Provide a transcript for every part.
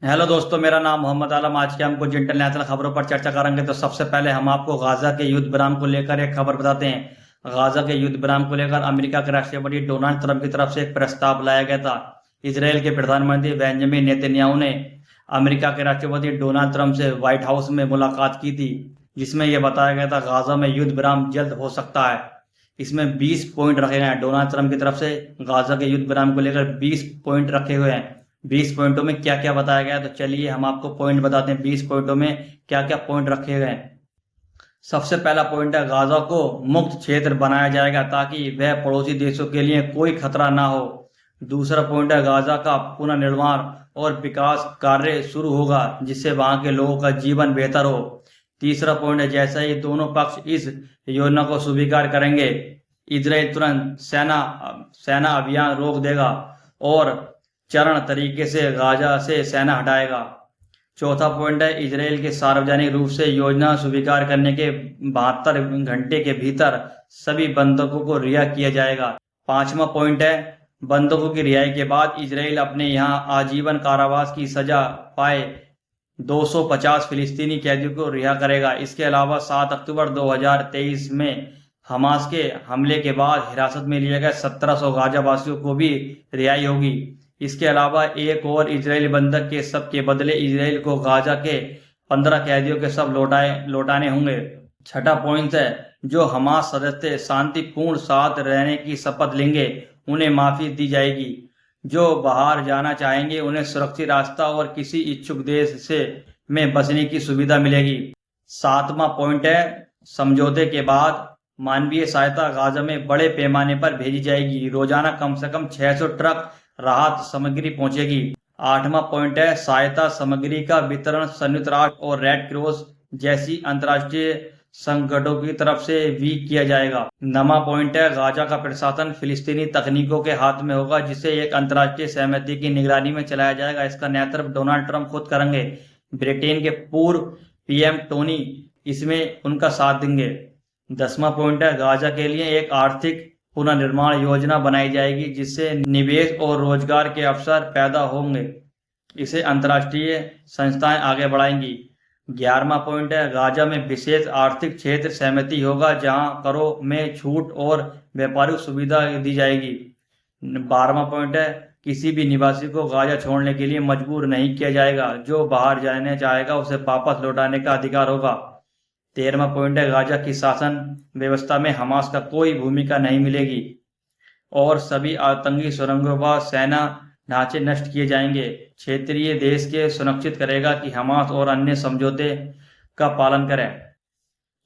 Hello दोस्तों, मेरा नाम मोहम्मद आलम। आज के हम कुछ इंटरनेशनल खबरों पर चर्चा करेंगे। तो सबसे पहले हम आपको गाजा के युद्ध विराम को लेकर एक खबर बताते हैं। गाजा के युद्ध विराम को लेकर अमेरिका के राष्ट्रपति डोनाल्ड ट्रंप की तरफ से एक प्रस्ताव लाया गया था। इसराइल के प्रधानमंत्री बेंजामिन नेतन्याहू ने अमेरिका के राष्ट्रपति डोनाल्ड ट्रंप से व्हाइट हाउस में मुलाकात की थी, जिसमें यह बताया गया था गाजा में युद्ध विराम जल्द हो सकता है। इसमें 20 पॉइंट रखे गए हैं। डोनाल्ड ट्रंप की तरफ से गाजा के युद्ध विराम को लेकर 20 पॉइंट रखे हुए हैं। 20 पॉइंटों में क्या क्या बताया गया है, तो चलिए हम आपको पॉइंट बताते हैं। 20 पॉइंटों में क्या क्या पॉइंट रखे गए हैं। सबसे पहला पॉइंट है, गाजा को मुक्त क्षेत्र बनाया जाएगा ताकि वह पड़ोसी देशों के लिए कोई खतरा ना हो। दूसरा पॉइंट है, गाजा का पुनर्निर्माण और विकास कार्य शुरू होगा जिससे वहां के लोगों का जीवन बेहतर हो। तीसरा पॉइंट है, जैसे ही दोनों पक्ष इस योजना को स्वीकार करेंगे, इजराइल तुरंत सेना अभियान रोक देगा और चरण तरीके से गाजा से सेना हटाएगा। चौथा पॉइंट है, इजराइल के सार्वजनिक रूप से योजना स्वीकार करने के 72 घंटे के भीतर सभी बंधकों को रिहा किया जाएगा। पांचवा पॉइंट है, बंधकों की रिहाई के बाद इजराइल अपने यहाँ आजीवन कारावास की सजा पाए 250 फिलिस्तीनी कैदियों को रिहा करेगा। इसके अलावा 7 अक्टूबर 2023 में हमास के हमले के बाद हिरासत में लिए गए 1700 गाजा वासियों को भी रिहाई होगी। इसके अलावा एक और इजरायली बंधक के शव के बदले इजराइल को गाजा के 15 कैदियों के शव लौटाने होंगे। छठा पॉइंट है, जो हमास सदस्य शांतिपूर्ण साथ रहने की शपथ लेंगे उन्हें माफी दी जाएगी। जो बाहर जाना चाहेंगे उन्हें सुरक्षित रास्ता और किसी इच्छुक देश से में बसने की सुविधा मिलेगी। सातवां पॉइंट है, समझौते के बाद मानवीय सहायता गाजा में बड़े पैमाने पर भेजी जाएगी। रोजाना कम से कम 600 ट्रक राहत सामग्री पहुंचेगी। आठवां पॉइंट है, सहायता सामग्री का वितरण संयुक्त राष्ट्र और रेड क्रॉस जैसी अंतर्राष्ट्रीय संगठनों की तरफ से भी किया जाएगा। नवा पॉइंट है, गाजा का प्रशासन फिलिस्तीनी तकनीकों के हाथ में होगा जिसे एक अंतर्राष्ट्रीय सहमति की निगरानी में चलाया जाएगा। इसका नेतृत्व डोनाल्ड ट्रंप खुद करेंगे। ब्रिटेन के पूर्व पीएम टोनी इसमें उनका साथ देंगे। 10वां पॉइंट है, गाजा के लिए एक आर्थिक पुनर्निर्माण योजना बनाई जाएगी जिससे निवेश और रोजगार के अवसर पैदा होंगे। इसे अंतर्राष्ट्रीय संस्थाएं आगे बढ़ाएंगी। 11वां पॉइंट है, गाजा में विशेष आर्थिक क्षेत्र सहमति होगा जहां करों में छूट और व्यापारिक सुविधा दी जाएगी। 12वां पॉइंट है, किसी भी निवासी को गाजा छोड़ने के लिए मजबूर नहीं किया जाएगा। जो बाहर जाने चाहेगा उसे वापस लौटाने का अधिकार होगा। 13वां पॉइंट है, गाजा की शासन व्यवस्था में हमास का कोई भूमिका नहीं मिलेगी और सभी आतंकी सुरंगों व सेना ढांचे नष्ट किए जाएंगे। क्षेत्रीय देश के सुनिश्चित करेगा कि हमास और अन्य समझौते का पालन करें।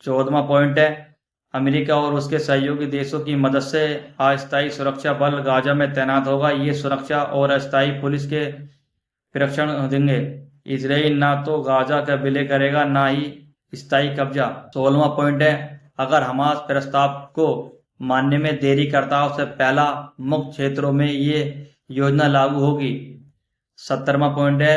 14वां पॉइंट है, अमेरिका और उसके सहयोगी देशों की मदद से अस्थायी सुरक्षा बल गाजा में तैनात होगा। ये सुरक्षा और अस्थायी पुलिस के प्रशिक्षण देंगे। इजराइल ना तो गाजा का विलय करेगा ना ही स्थायी कब्जा। 16वां पॉइंट है, अगर हमास प्रस्ताव को मानने में देरी करता है उससे पहला मुक्त क्षेत्रों में ये योजना लागू होगी। 17वां पॉइंट है,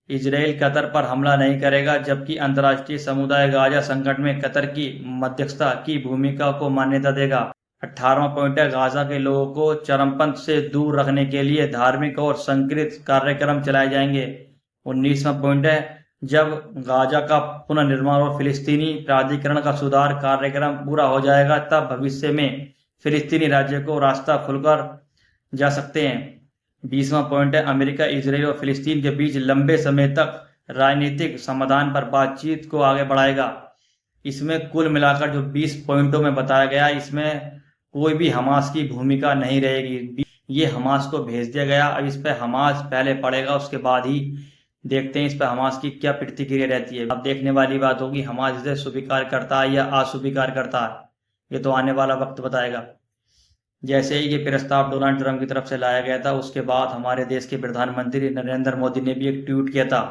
इजराइल कतर पर हमला नहीं करेगा जबकि अंतर्राष्ट्रीय समुदाय गाजा संकट में कतर की मध्यस्थता की भूमिका को मान्यता देगा। 18वां पॉइंट है, गाजा के लोगों को चरमपंथ से दूर रखने के लिए धार्मिक और संकीर्त कार्यक्रम चलाए जाएंगे। 19वां पॉइंट है, जब गाजा का पुनर्निर्माण और फिलिस्तीनी प्राधिकरण का सुधार कार्यक्रम पूरा हो जाएगा तब भविष्य में फिलिस्तीनी राज्य को रास्ता खुलकर जा सकते हैं। 20वां पॉइंट है, अमेरिका इजराइल और फिलिस्तीन के बीच लंबे समय तक राजनीतिक समाधान पर बातचीत को आगे बढ़ाएगा। इसमें कुल मिलाकर जो 20 पॉइंटों में बताया गया इसमें कोई भी हमास की भूमिका नहीं रहेगी। ये हमास को भेज दिया गया। अब इस पर हमास पहले पड़ेगा, उसके बाद ही देखते हैं इस पर हमास की क्या प्रतिक्रिया रहती है। अब देखने वाली बात होगी हमास इसे स्वीकार करता है या अस्वीकार करता है। ये तो आने वाला वक्त बताएगा। जैसे ही ये प्रस्ताव डोनाल्ड ट्रंप की तरफ से लाया गया था उसके बाद हमारे देश के प्रधानमंत्री नरेंद्र मोदी ने भी एक ट्वीट किया था।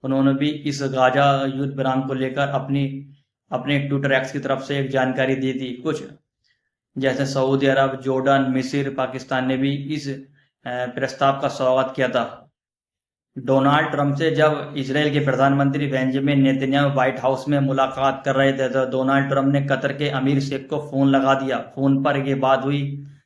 उन्होंने भी इस गाजा युद्ध विराम को लेकर अपने ट्विटर एक्स की तरफ से एक जानकारी दी थी। कुछ जैसे सऊदी अरब, जॉर्डन, मिस्र, पाकिस्तान ने भी इस प्रस्ताव का स्वागत किया था। डोनाल्ड ट्रंप से जब इजराइल के प्रधानमंत्री बेंजामिन नेतन्याहू व्हाइट हाउस में मुलाकात कर रहे थे तो डोनाल्ड ट्रंप ने कतर के अमीर शेख को फोन लगा दिया। फोन पर यह बात हुई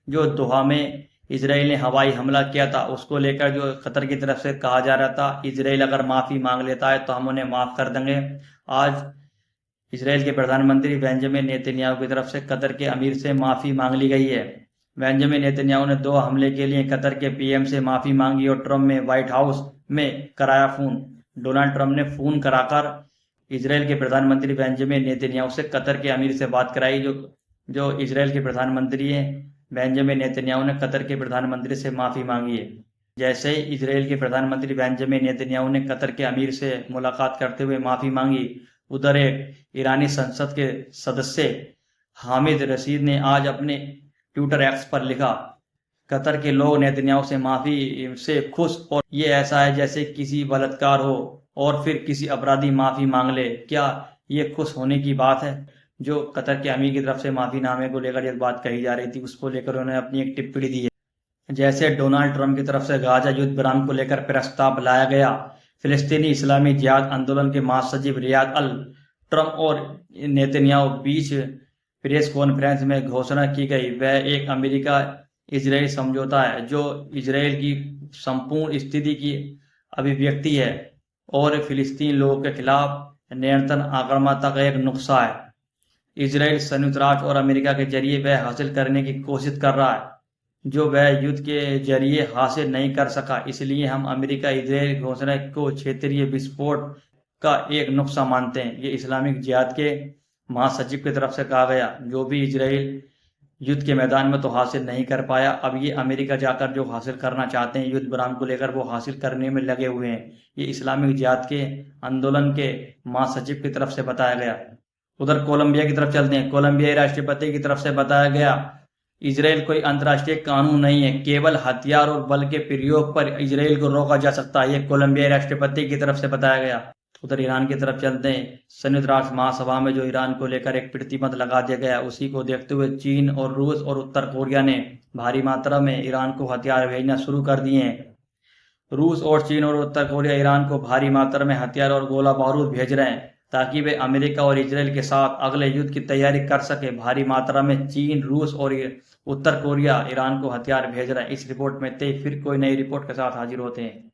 जो दोहा में इसराइल ने हवाई हमला किया था, उसको लेकर जो कतर की तरफ से कहा जा रहा था इसराइल अगर माफी मांग लेता है तो हम उन्हें माफ कर देंगे। आज इसराइल के प्रधानमंत्री बेंजामिन नेतन्याहू की तरफ से कतर के अमीर से माफी मांग ली गई है। बेंजामिन नेतन्याहू ने 2 हमले के लिए कतर के पीएम से माफी मांगी और ट्रंप में व्हाइट हाउस में कराया फोन। डोनाल्ड ट्रंप ने फोन कराकर इसराइल के प्रधानमंत्री बेंजामिन नेतन्याहू से कतर के अमीर से बात कराई। जो इसराइल के प्रधानमंत्री हैं बेंजामिन नेतन्याहू ने कतर के प्रधानमंत्री से माफी मांगी है। जैसे ही इसराइल के प्रधानमंत्री बेंजामिन नेतन्याहू ने कतर के अमीर से मुलाकात करते हुए माफी मांगी, उधर एक ईरानी संसद के सदस्य हामिद रशीद ने आज अपने ट्विटर एक्स पर लिखा, कतर के लोग नेतन्याहू से माफी से खुश और ये ऐसा है जैसे किसी बलात्कार हो और फिर किसी अपराधी माफी मांग ले। क्या ये खुश होने की बात है? जो कतर के अमीर की तरफ से माफीनामे को लेकर एक बात कही जा रही थी, उसको लेकर उन्होंने अपनी एक टिप्पणी दी है। जैसे डोनाल्ड ट्रंप की तरफ से गाजा युद्ध विराम को लेकर प्रस्ताव लाया गया, फिलिस्तीनी इस्लामी जिहाद आंदोलन के महासचिव रियाद अल ट्रंप और नेतन्याहू बीच प्रेस कॉन्फ्रेंस में घोषणा की गई। वह एक अमेरिका इजराइल समझौता है जो इजराइल की संपूर्ण स्थिति की अभिव्यक्ति है और फिलिस्तीनी लोगों के खिलाफ निरंतर आक्रामकता का एक नुस्खा है। इजराइल संयुक्त राष्ट्र और अमेरिका के जरिए वह हासिल करने की कोशिश कर रहा है जो वह युद्ध के जरिए हासिल नहीं कर सका। इसलिए हम अमेरिका इजराइल घोषणा को क्षेत्रीय विस्फोट का एक नुस्खा मानते हैं। ये इस्लामिक जिहाद के महासचिव की तरफ से कहा गया। जो भी इजराइल युद्ध के मैदान में तो हासिल नहीं कर पाया, अब ये अमेरिका जाकर जो हासिल करना चाहते हैं युद्ध विराम को लेकर, वो हासिल करने में लगे हुए हैं। ये इस्लामिक जिहाद के आंदोलन के महासचिव की तरफ से बताया गया। उधर कोलंबिया की तरफ चलते हैं। कोलंबियाई राष्ट्रपति की तरफ से बताया गया, इजराइल कोई अंतर्राष्ट्रीय कानून नहीं है, केवल हथियार और बल के प्रयोग पर इजराइल को रोका जा सकता है। यह कोलंबियाई राष्ट्रपति की तरफ से बताया गया। उधर ईरान की तरफ चलते हैं। संयुक्त राष्ट्र महासभा में जो ईरान को लेकर एक प्रतिबंध लगा दिया गया, उसी को देखते हुए चीन और रूस और उत्तर कोरिया ने भारी मात्रा में ईरान को हथियार भेजना शुरू कर दिए हैं। रूस और चीन और उत्तर कोरिया ईरान को भारी मात्रा में हथियार और गोला बारूद भेज रहे हैं ताकि वे अमेरिका और इजराइल के साथ अगले युद्ध की तैयारी कर सके। भारी मात्रा में चीन, रूस और उत्तर कोरिया ईरान को हथियार भेज रहे हैं। इस रिपोर्ट में फिर कोई नई रिपोर्ट के साथ हाजिर होते हैं।